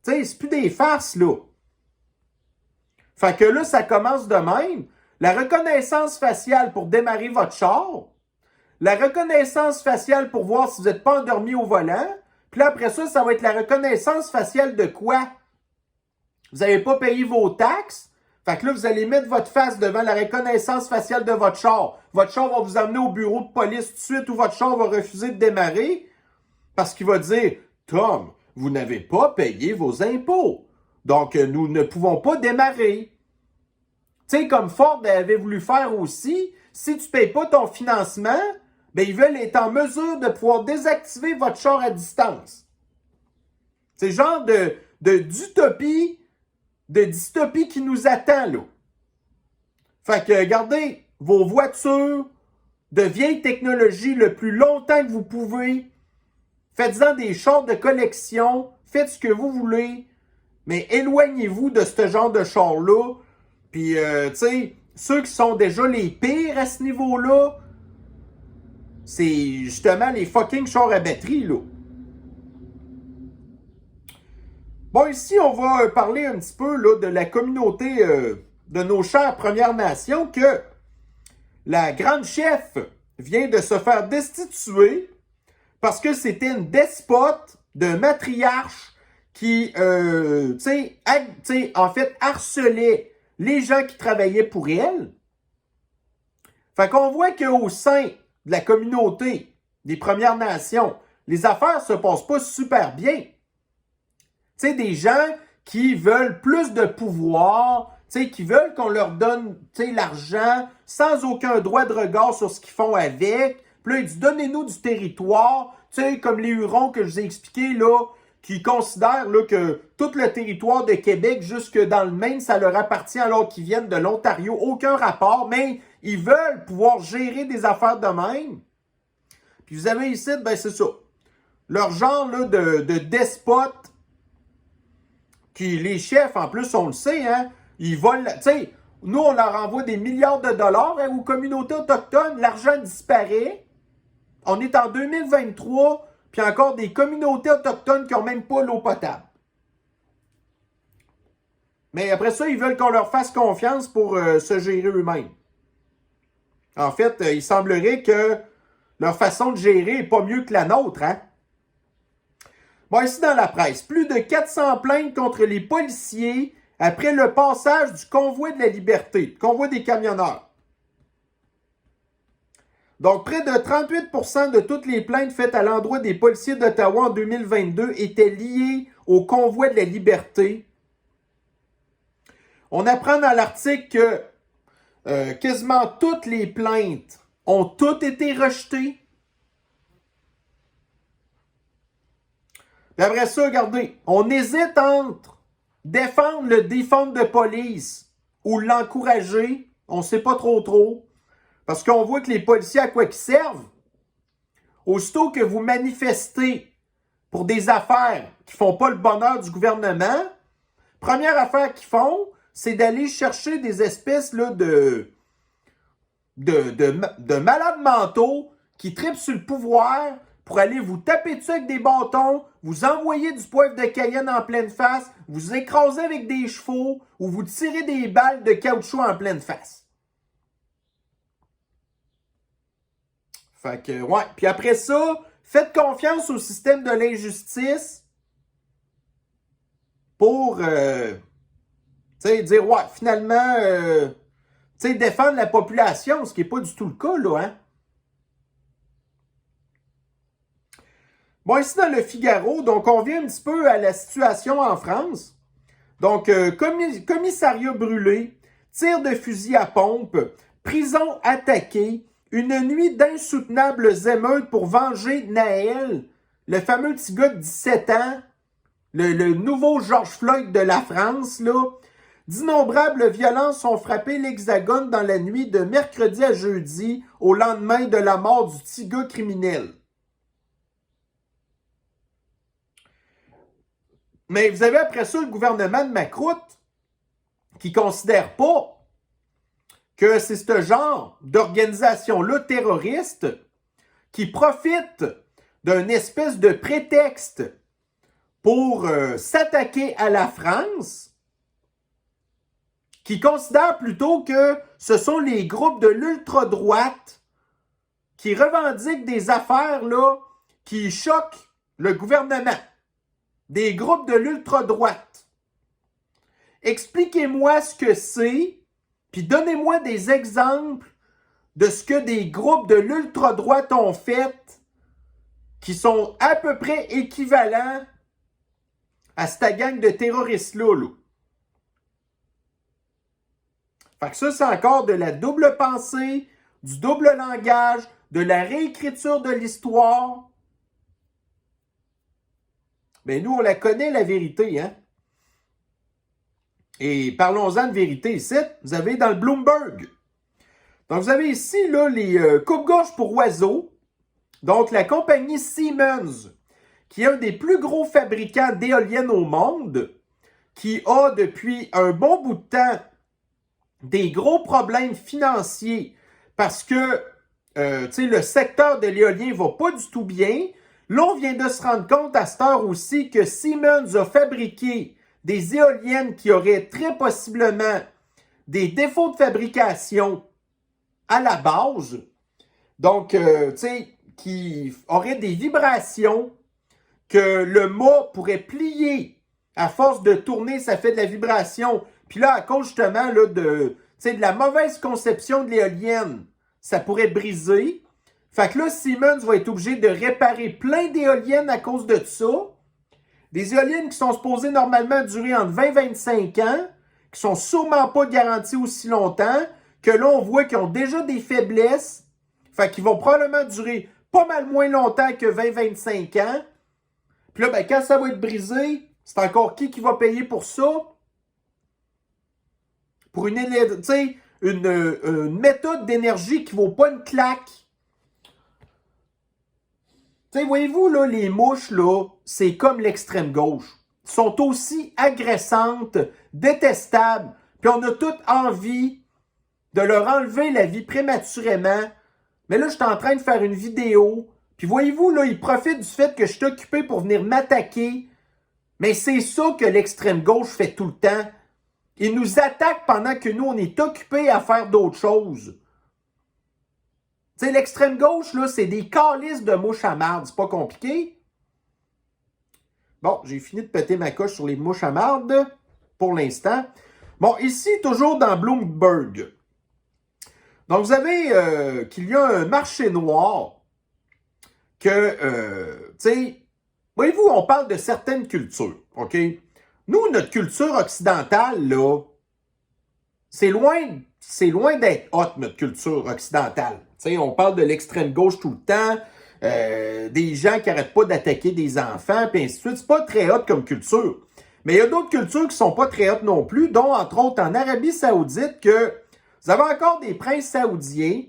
Tu sais, c'est plus des farces, là. Fait que là, ça commence de même. La reconnaissance faciale pour démarrer votre char. La reconnaissance faciale pour voir si vous n'êtes pas endormi au volant. Puis là, après ça, ça va être la reconnaissance faciale de quoi? Vous n'avez pas payé vos taxes. Fait que là, vous allez mettre votre face devant la reconnaissance faciale de votre char. Votre char va vous amener au bureau de police tout de suite ou votre char va refuser de démarrer parce qu'il va dire « Tom, vous n'avez pas payé vos impôts. Donc, nous ne pouvons pas démarrer. » Tu sais, comme Ford avait voulu faire aussi, si tu ne payes pas ton financement, ben ils veulent être en mesure de pouvoir désactiver votre char à distance. C'est le genre d'utopie, de dystopie qui nous attend, là. Fait que gardez vos voitures de vieille technologie le plus longtemps que vous pouvez. Faites-en des chars de collection. Faites ce que vous voulez. Mais éloignez-vous de ce genre de chars-là. Puis, tu sais, ceux qui sont déjà les pires à ce niveau-là, c'est justement les fucking chars à batterie, là. Bon, ici, on va parler un petit peu là, de la communauté de nos chères Premières Nations, que la grande chef vient de se faire destituer parce que c'était une despote de matriarche qui, en fait, harcelait les gens qui travaillaient pour elle. Fait qu'on voit qu'au sein de la communauté des Premières Nations, les affaires se passent pas super bien. Tu sais, des gens qui veulent plus de pouvoir, tu sais, qui veulent qu'on leur donne, tu sais, l'argent sans aucun droit de regard sur ce qu'ils font avec. Puis là, ils disent, donnez-nous du territoire, tu sais, comme les Hurons que je vous ai expliqué, là, qui considèrent là, que tout le territoire de Québec, jusque dans le Maine, ça leur appartient alors qu'ils viennent de l'Ontario. Aucun rapport, mais ils veulent pouvoir gérer des affaires de même. Puis vous avez ici, ben c'est ça, leur genre là, de despote, qui les chefs, en plus, on le sait, hein, ils volent, tu sais, nous, on leur envoie des milliards de dollars hein, aux communautés autochtones, l'argent disparaît. On est en 2023, puis encore des communautés autochtones qui n'ont même pas l'eau potable. Mais après ça, ils veulent qu'on leur fasse confiance pour se gérer eux-mêmes. En fait, il semblerait que leur façon de gérer n'est pas mieux que la nôtre, hein. Bon, ici dans la presse, plus de 400 plaintes contre les policiers après le passage du convoi de la liberté, le convoi des camionneurs. Donc, près de 38% de toutes les plaintes faites à l'endroit des policiers d'Ottawa en 2022 étaient liées au convoi de la liberté. On apprend dans l'article que quasiment toutes les plaintes ont toutes été rejetées. Puis après ça, regardez, on hésite entre défendre le défendre de police ou l'encourager. On ne sait pas trop. Parce qu'on voit que les policiers, à quoi qu'ils servent? Aussitôt que vous manifestez pour des affaires qui ne font pas le bonheur du gouvernement, première affaire qu'ils font, c'est d'aller chercher des espèces là, de malades mentaux qui tripent sur le pouvoir pour aller vous taper dessus avec des bâtons, vous envoyer du poivre de Cayenne en pleine face, vous écraser avec des chevaux ou vous tirer des balles de caoutchouc en pleine face. Fait que, ouais. Puis après ça, faites confiance au système de l'injustice pour, tu sais, dire, ouais, finalement, tu sais, défendre la population, ce qui n'est pas du tout le cas, là, hein. Bon, ici dans le Figaro, donc on vient un petit peu à la situation en France. Donc, commissariat brûlé, tir de fusil à pompe, prison attaquée, une nuit d'insoutenables émeutes pour venger Naël, le fameux petit gars de 17 ans, le nouveau George Floyd de la France, là. D'innombrables violences ont frappé l'Hexagone dans la nuit de mercredi à jeudi, au lendemain de la mort du petit gars criminel. Mais vous avez après ça le gouvernement de Macroute qui ne considère pas que c'est ce genre d'organisation-là terroriste qui profite d'un espèce de prétexte pour s'attaquer à la France, qui considère plutôt que ce sont les groupes de l'ultra-droite qui revendiquent des affaires là, qui choquent le gouvernement. Des groupes de l'ultra-droite. Expliquez-moi ce que c'est, puis donnez-moi des exemples de ce que des groupes de l'ultra-droite ont fait qui sont à peu près équivalents à cette gang de terroristes-là. Là. Fait que ça, c'est encore de la double pensée, du double langage, de la réécriture de l'histoire. Mais nous, on la connaît, la vérité, hein? Et parlons-en de vérité ici. Vous avez dans le Bloomberg. Donc, vous avez ici là, les coupes-gorges pour oiseaux. Donc, la compagnie Siemens, qui est un des plus gros fabricants d'éoliennes au monde, qui a depuis un bon bout de temps des gros problèmes financiers parce que le secteur de l'éolien ne va pas du tout bien. Là, on vient de se rendre compte à cette heure aussi que Siemens a fabriqué des éoliennes qui auraient très possiblement des défauts de fabrication à la base. Donc, qui auraient des vibrations que le mât pourrait plier. À force de tourner, ça fait de la vibration. Puis là, à cause justement là, de la mauvaise conception de l'éolienne, ça pourrait briser. Fait que là, Siemens va être obligé de réparer plein d'éoliennes à cause de ça. Des éoliennes qui sont supposées normalement durer entre 20 et 25 ans, qui sont sûrement pas garanties aussi longtemps, que là, on voit qu'ils ont déjà des faiblesses. Fait qu'ils vont probablement durer pas mal moins longtemps que 20-25 ans. Puis là, ben, quand ça va être brisé, c'est encore qui va payer pour ça? Pour une méthode d'énergie qui vaut pas une claque. Voyez-vous, là, les mouches, là, c'est comme l'extrême gauche. Ils sont aussi agressantes, détestables, puis on a toute envie de leur enlever la vie prématurément. Mais là, je suis en train de faire une vidéo, puis voyez-vous, là, ils profitent du fait que je suis occupé pour venir m'attaquer. Mais c'est ça que l'extrême gauche fait tout le temps. Ils nous attaquent pendant que nous, on est occupés à faire d'autres choses. Tu sais, l'extrême gauche, là, c'est des calices de mouches à marde. C'est pas compliqué. Bon, j'ai fini de péter ma coche sur les mouches à marde pour l'instant. Bon, ici, toujours dans Bloomberg. Donc, vous avez qu'il y a un marché noir que, tu sais, voyez-vous, on parle de certaines cultures, OK? Nous, notre culture occidentale, là, c'est loin d'être hot, notre culture occidentale. T'sais, on parle de l'extrême gauche tout le temps, des gens qui n'arrêtent pas d'attaquer des enfants, puis ainsi de suite. C'est pas très hot comme culture. Mais il y a d'autres cultures qui sont pas très hot non plus, dont entre autres en Arabie Saoudite, que vous avez encore des princes saoudiens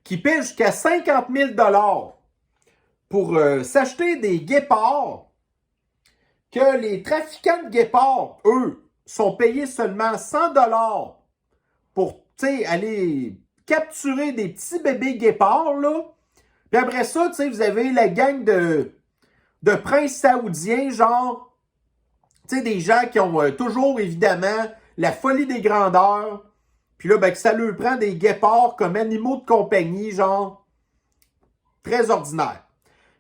qui paient jusqu'à 50 000 $ pour s'acheter des guépards, que les trafiquants de guépards, eux, sont payés seulement 100 $ pour, aller capturer des petits bébés guépards, là. Puis après ça, vous avez la gang de princes saoudiens, genre, des gens qui ont toujours, évidemment, la folie des grandeurs. Puis là, ben, que ça leur prend des guépards comme animaux de compagnie, genre, très ordinaires.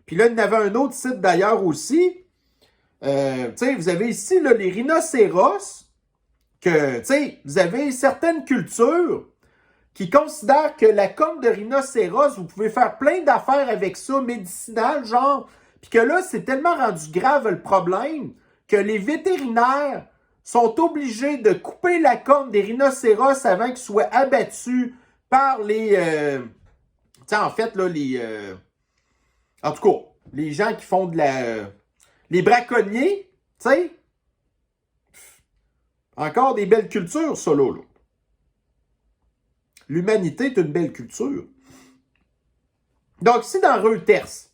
Puis là, il y en avait un autre site d'ailleurs aussi. Vous avez ici là, les rhinocéros, que vous avez certaines cultures qui considèrent que la corne de rhinocéros, vous pouvez faire plein d'affaires avec ça, médicinales, genre, puis que là, c'est tellement rendu grave le problème que les vétérinaires sont obligés de couper la corne des rhinocéros avant qu'ils soient abattus par les... en fait, là, en tout cas, les gens qui font de la... les braconniers, tu sais. Encore des belles cultures, ça, là. L'humanité est une belle culture. Donc, ici, dans Reuters,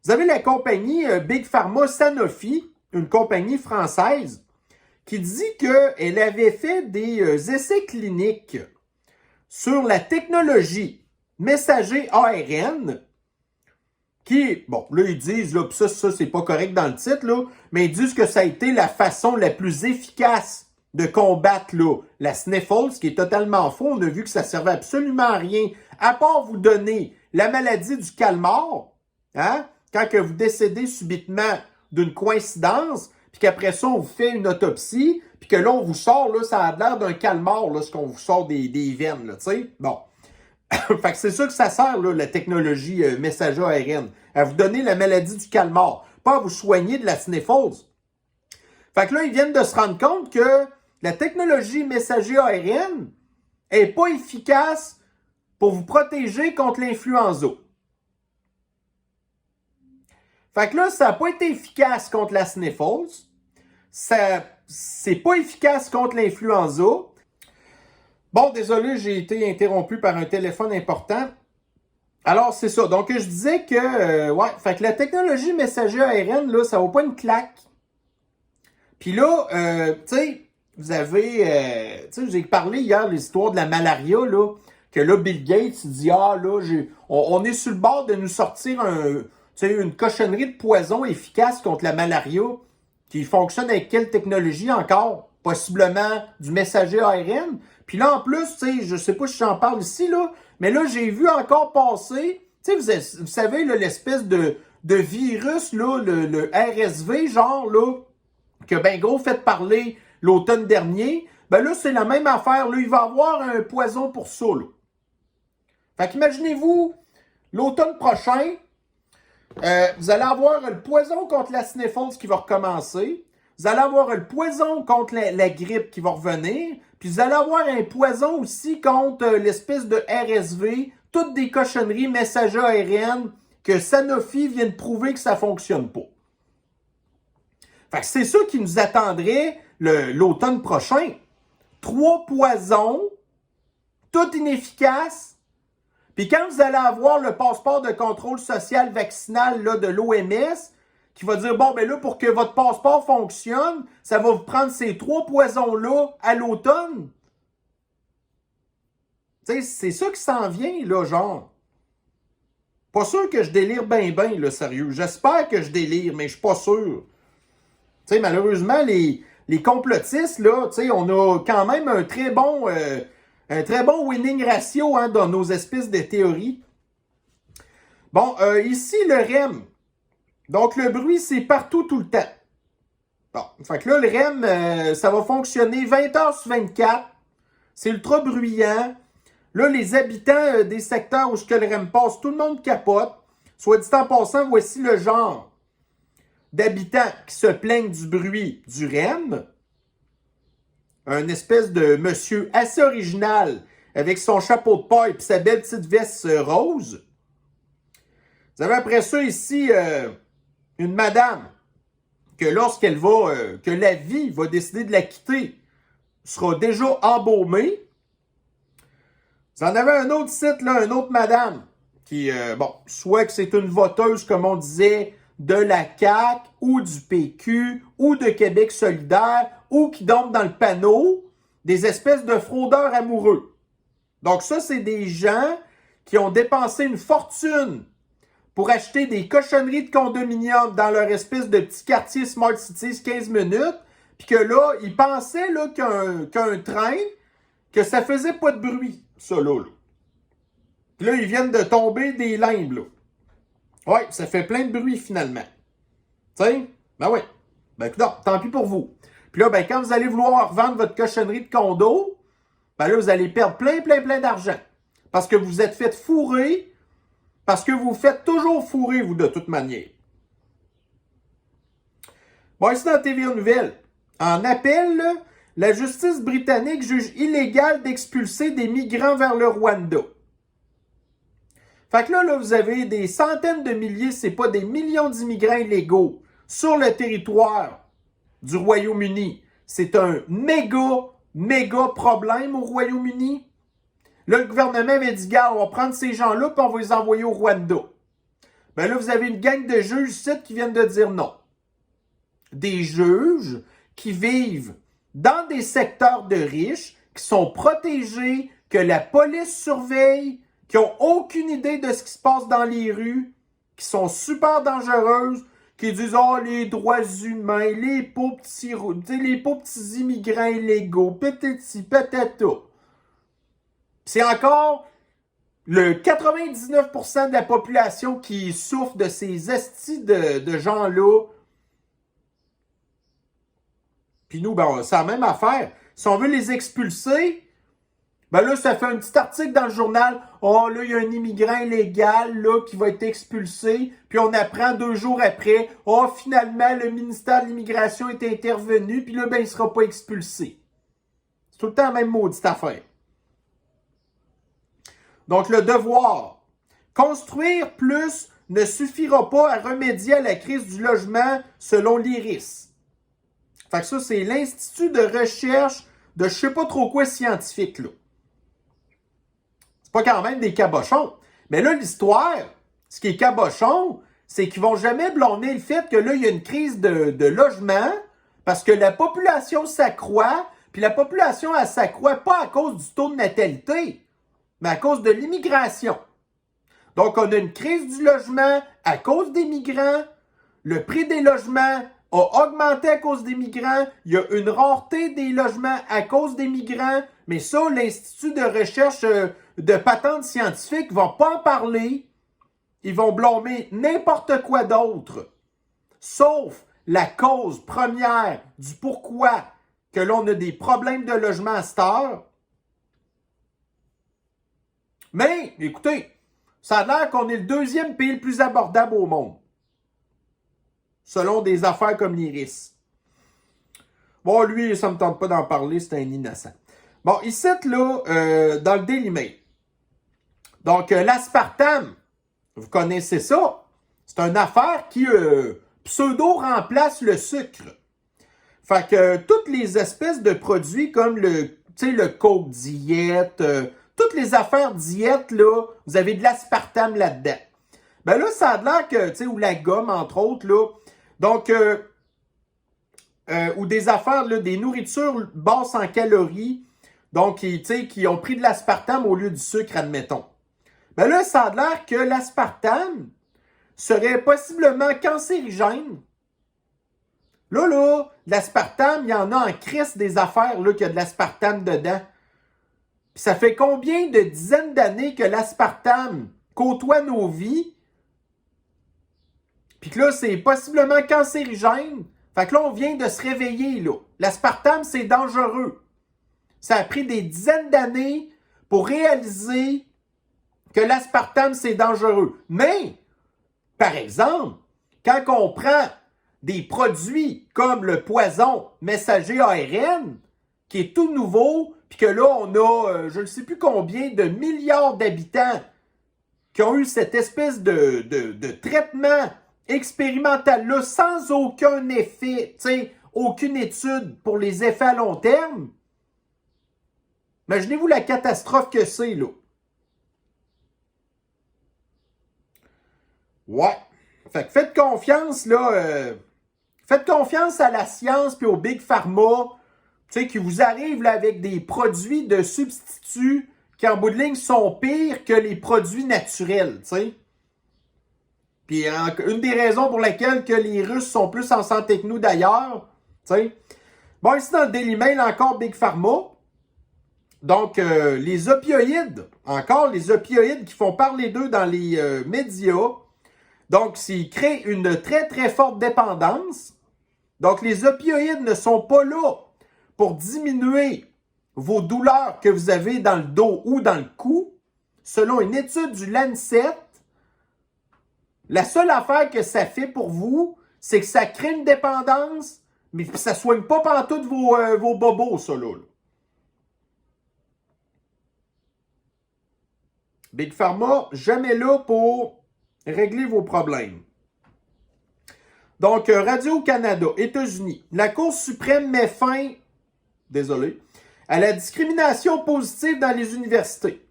vous avez la compagnie Big Pharma Sanofi, une compagnie française, qui dit qu'elle avait fait des essais cliniques sur la technologie messager ARN, qui, bon, là, ils disent, là, ça c'est pas correct dans le titre, là, mais ils disent que ça a été la façon la plus efficace de combattre, là, la sniffle, ce qui est totalement faux. On a vu que ça servait absolument à rien, à part vous donner la maladie du calmar, hein, quand que vous décédez subitement d'une coïncidence, puis qu'après ça, on vous fait une autopsie, puis que là, on vous sort, là, ça a l'air d'un calmar, là, ce qu'on vous sort des veines, là, tu sais. Bon. Fait que c'est sûr que ça sert, là, la technologie messager ARN, à vous donner la maladie du calmar, pas à vous soigner de la sniffle. Fait que là, ils viennent de se rendre compte que la technologie messager ARN est pas efficace pour vous protéger contre l'influenza. Fait que là, ça n'a pas été efficace contre la sniffle. C'est pas efficace contre l'influenza. Bon, désolé, j'ai été interrompu par un téléphone important. Alors, c'est ça. Donc, je disais que, fait que la technologie messager ARN, là, ça vaut pas une claque. Puis là, tu sais, vous avez, tu sais, j'ai parlé hier de l'histoire de la malaria, là, que là, Bill Gates dit, là, on est sur le bord de nous sortir une cochonnerie de poison efficace contre la malaria, qui fonctionne avec quelle technologie encore? Possiblement du messager ARN. Puis là, en plus, tu sais, je sais pas si j'en parle ici, là, mais là, j'ai vu encore passer, tu sais, vous savez, là, l'espèce de virus, là, le RSV, genre, là, que ben gros fait parler l'automne dernier, ben là, c'est la même affaire, là, il va y avoir un poison pour ça, là. Fait qu'imaginez-vous, l'automne prochain, vous allez avoir le poison contre la sniffle qui va recommencer. Vous allez avoir le poison contre la grippe qui va revenir. Puis vous allez avoir un poison aussi contre l'espèce de RSV. Toutes des cochonneries messager ARN que Sanofi vient de prouver que ça ne fonctionne pas. Fait que c'est ça qui nous attendrait l'automne prochain. 3 poisons, tout inefficaces. Puis quand vous allez avoir le passeport de contrôle social vaccinal là, de l'OMS, qui va dire, bon, ben là, pour que votre passeport fonctionne, ça va vous prendre ces 3 poisons-là à l'automne. Tu sais, c'est ça qui s'en vient, là, genre. Pas sûr que je délire ben, là, sérieux. J'espère que je délire, mais je suis pas sûr. Tu sais, malheureusement, les complotistes, là, tu sais, on a quand même un très bon winning ratio hein, dans nos espèces de théories. Bon, ici, le REM. Donc, le bruit, c'est partout, tout le temps. Bon, fait que là, le REM, ça va fonctionner 20 heures sur 24. C'est ultra bruyant. Là, les habitants des secteurs où le REM passe, tout le monde capote. Soit dit en passant, voici le genre d'habitants qui se plaignent du bruit du REM. Un espèce de monsieur assez original avec son chapeau de paille et sa belle petite veste rose. Vous avez après ça ici une madame que lorsqu'elle va, que la vie va décider de la quitter, sera déjà embaumée. Vous en avez un autre site, là, une autre madame, qui, soit que c'est une voteuse, comme on disait, de la CAQ, ou du PQ, ou de Québec solidaire, ou qui dorment dans le panneau, des espèces de fraudeurs amoureux. Donc ça, c'est des gens qui ont dépensé une fortune pour acheter des cochonneries de condominium dans leur espèce de petit quartier Smart Cities 15 minutes, puis que là, ils pensaient là, qu'un train, que ça faisait pas de bruit, ça là. Puis là, ils viennent de tomber des limbes, là. Ouais, ça fait plein de bruit finalement. Tu sais? Ben ouais. Ben écoute, tant pis pour vous. Puis là, ben quand vous allez vouloir vendre votre cochonnerie de condo, ben là, vous allez perdre plein d'argent. Parce que vous êtes fait fourrer. Parce que vous faites toujours fourrer, vous, de toute manière. Bon, ici dans TVA Nouvelles, en appel, là, la justice britannique juge illégal d'expulser des migrants vers le Rwanda. Fait que là, vous avez des centaines de milliers, c'est pas des millions d'immigrants illégaux sur le territoire du Royaume-Uni c'est un méga problème au Royaume-Uni. Là, le gouvernement avait dit, gars, on va prendre ces gens-là puis on va les envoyer au Rwanda. Ben là, vous avez une gang de juges ici qui viennent de dire non. Des juges qui vivent dans des secteurs de riches, qui sont protégés, que la police surveille, qui n'ont aucune idée de ce qui se passe dans les rues, qui sont super dangereuses, qui disent « Oh, les droits humains, les pauvres petits immigrants illégaux, peut-être peut-être tout. » C'est encore le 99% de la population qui souffre de ces estis de gens-là. Puis nous, ben, c'est la même affaire. Si on veut les expulser, ben là, ça fait un petit article dans le journal. Oh, là, il y a un immigrant illégal, là, qui va être expulsé. Puis on apprend 2 jours après. Oh, finalement, le ministère de l'Immigration est intervenu. Puis là, ben, il ne sera pas expulsé. C'est tout le temps la même maudite affaire. Donc, le devoir. Construire plus ne suffira pas à remédier à la crise du logement selon l'IRIS. Fait que ça, c'est l'Institut de recherche de je sais pas trop quoi scientifique, là. C'est pas quand même des cabochons. Mais là, l'histoire, ce qui est cabochon, c'est qu'ils vont jamais blâmer le fait que là, il y a une crise de logement parce que la population s'accroît, puis la population, elle s'accroît pas à cause du taux de natalité, mais à cause de l'immigration. Donc, on a une crise du logement à cause des migrants. Le prix des logements a augmenté à cause des migrants. Il y a une rareté des logements à cause des migrants. Mais ça, l'Institut de recherche de patentes scientifiques ne va pas en parler. Ils vont blâmer n'importe quoi d'autre. Sauf la cause première du pourquoi que l'on a des problèmes de logement à cette heure. Mais, écoutez, ça a l'air qu'on est le 2e pays le plus abordable au monde. Selon des affaires comme l'IRIS. Bon, lui, ça ne me tente pas d'en parler, c'est un innocent. Bon, ici, là, dans le Daily Mail. Donc, l'aspartame, vous connaissez ça. C'est une affaire qui pseudo-remplace le sucre. Fait que toutes les espèces de produits comme le Coke Diète, toutes les affaires diète, là, vous avez de l'aspartame là-dedans. Ben là, ça a l'air que, ou la gomme, entre autres, là. Donc, ou des affaires, là, des nourritures basses en calories, donc, qui ont pris de l'aspartame au lieu du sucre, admettons. Ben là, ça a l'air que l'aspartame serait possiblement cancérigène. Là, l'aspartame, il y en a en crisse des affaires, là, qu'il y a de l'aspartame dedans. Puis ça fait combien de dizaines d'années que l'aspartame côtoie nos vies? Puis que là, c'est possiblement cancérigène. Fait que là, on vient de se réveiller, là. L'aspartame, c'est dangereux. Ça a pris des dizaines d'années pour réaliser que l'aspartame, c'est dangereux. Mais, par exemple, quand on prend des produits comme le poison messager ARN, qui est tout nouveau, puis que là, on a, je ne sais plus combien de milliards d'habitants qui ont eu cette espèce de traitement expérimental-là sans aucun effet, aucune étude pour les effets à long terme. Imaginez-vous la catastrophe que c'est, là. Ouais. Fait que faites confiance, là. Faites confiance à la science puis au Big Pharma, qui vous arrivent là, avec des produits de substituts qui, en bout de ligne, sont pires que les produits naturels, t'sais. Puis une des raisons pour lesquelles que les Russes sont plus en santé que nous d'ailleurs, t'sais. Bon, ici dans le Daily Mail, encore Big Pharma. Donc, les opioïdes, encore les opioïdes qui font parler d'eux dans les médias. Donc, s'ils créent une très, très forte dépendance. Donc, les opioïdes ne sont pas là pour diminuer vos douleurs que vous avez dans le dos ou dans le cou. Selon une étude du Lancet, la seule affaire que ça fait pour vous, c'est que ça crée une dépendance, mais ça ne soigne pas pantoute vos bobos, ça, là. Big Pharma, jamais là pour régler vos problèmes. Donc, Radio-Canada, États-Unis. La Cour suprême met fin, désolé, à la discrimination positive dans les universités.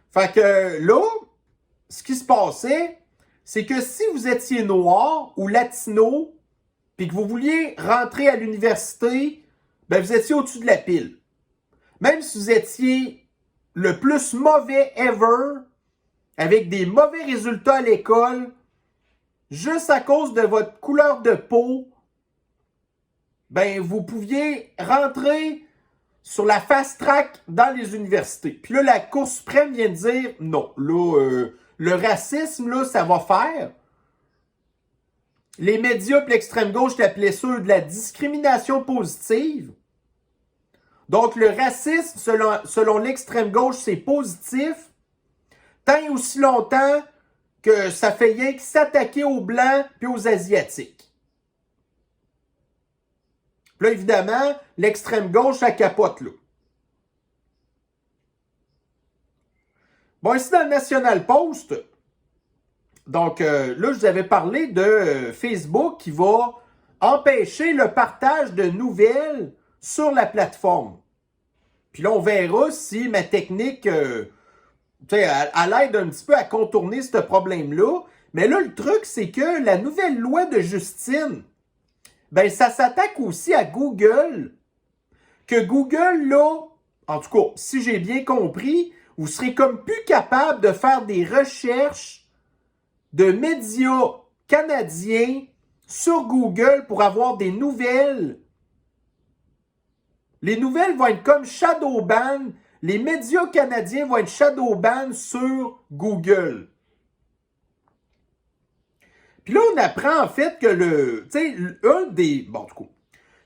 Fait que là, ce qui se passait, c'est que si vous étiez noir ou latino, puis que vous vouliez rentrer à l'université, ben vous étiez au-dessus de la pile. Même si vous étiez le plus mauvais ever, avec des mauvais résultats à l'école, juste à cause de votre couleur de peau, ben vous pouviez rentrer sur la fast track dans les universités. Puis là, la Cour suprême vient de dire non. Là, le racisme, là, ça va faire. Les médias et l'extrême gauche l'appelaient ça de la discrimination positive. Donc, le racisme, selon l'extrême gauche, c'est positif. Tant et aussi longtemps que ça fait rien que s'attaquer aux Blancs et aux Asiatiques. Puis là, évidemment, l'extrême gauche, ça capote là. Bon, ici dans le National Post, donc là, je vous avais parlé de Facebook qui va empêcher le partage de nouvelles sur la plateforme. Puis là, on verra si ma technique, elle aide un petit peu à contourner ce problème-là. Mais là, le truc, c'est que la nouvelle loi de Justine, ben ça s'attaque aussi à Google. Que Google, là, en tout cas, si j'ai bien compris, vous serez comme plus capable de faire des recherches de médias canadiens sur Google pour avoir des nouvelles. Les nouvelles vont être comme shadowban. Les médias canadiens vont être shadowban sur Google. Puis là, on apprend en fait que en tout cas,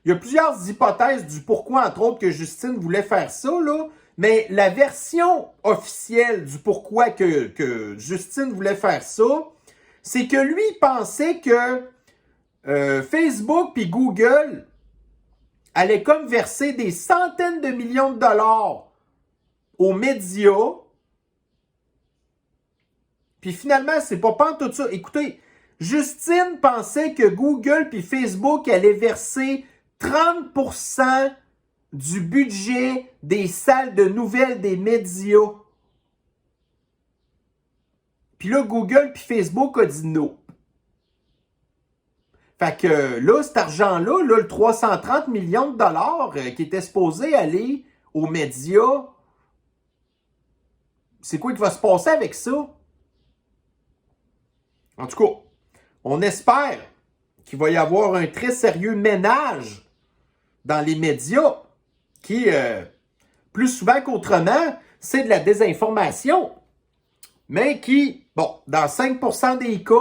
il y a plusieurs hypothèses du pourquoi, entre autres, que Justine voulait faire ça, là. Mais la version officielle du pourquoi que Justine voulait faire ça, c'est que lui pensait que Facebook puis Google allaient comme verser des centaines de millions de dollars aux médias. Puis finalement, c'est pas tout ça. Écoutez, Justine pensait que Google puis Facebook allaient verser 30% du budget des salles de nouvelles des médias. Puis là, Google puis Facebook a dit non. Fait que là, cet argent-là, là, le 330 millions de dollars qui était supposé aller aux médias, c'est quoi qui va se passer avec ça? En tout cas, on espère qu'il va y avoir un très sérieux ménage dans les médias qui, plus souvent qu'autrement, c'est de la désinformation. Mais qui, bon, dans 5% des cas,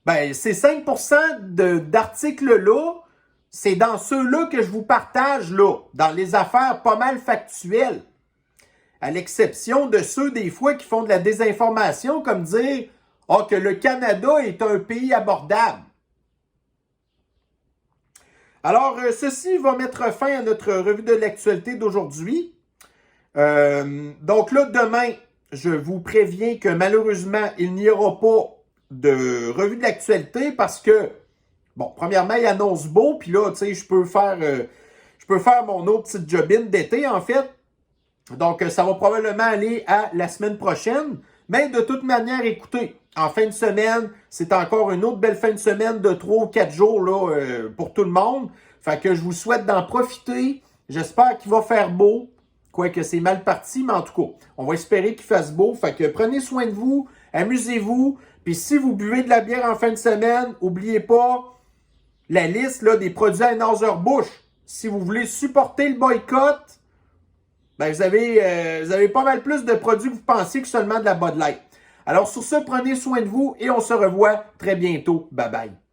ben, ces 5% d'articles-là, c'est dans ceux-là que je vous partage, là, dans les affaires pas mal factuelles. À l'exception de ceux, des fois, qui font de la désinformation, comme dire que le Canada est un pays abordable. Alors, ceci va mettre fin à notre revue de l'actualité d'aujourd'hui. Donc là, demain, je vous préviens que malheureusement, il n'y aura pas de revue de l'actualité parce que, bon, premièrement, il annonce beau, puis là, tu sais, je peux faire mon autre petite jobine d'été, en fait. Donc, ça va probablement aller à la semaine prochaine. Mais de toute manière, écoutez, en fin de semaine, c'est encore une autre belle fin de semaine de 3 ou 4 jours là, pour tout le monde. Fait que je vous souhaite d'en profiter. J'espère qu'il va faire beau. Quoique c'est mal parti, mais en tout cas, on va espérer qu'il fasse beau. Fait que prenez soin de vous, amusez-vous. Puis si vous buvez de la bière en fin de semaine, n'oubliez pas la liste là, des produits à Anheuser-Busch. Si vous voulez supporter le boycott, ben vous avez pas mal plus de produits que vous pensiez que seulement de la Bud Light. Alors sur ce, prenez soin de vous et on se revoit très bientôt. Bye bye.